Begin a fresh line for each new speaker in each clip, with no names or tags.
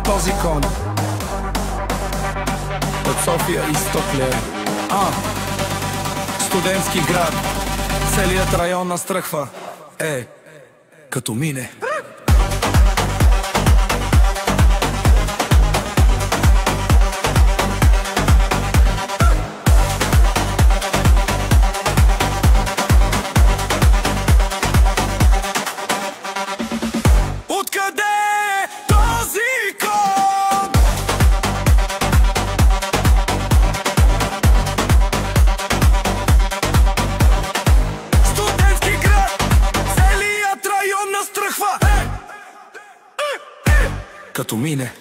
този кон от София изток ли? Студентски град, целият район настръхва. Като мине. Като мине.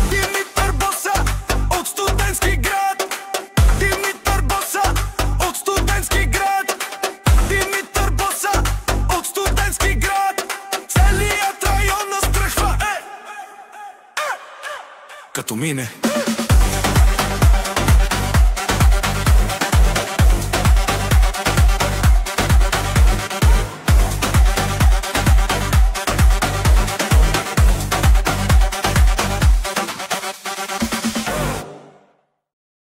Димитър Боса от студентски град. Димитър Боса от студентски град. Димитър Боса от студентски град. Целият район настръхва. Като мине.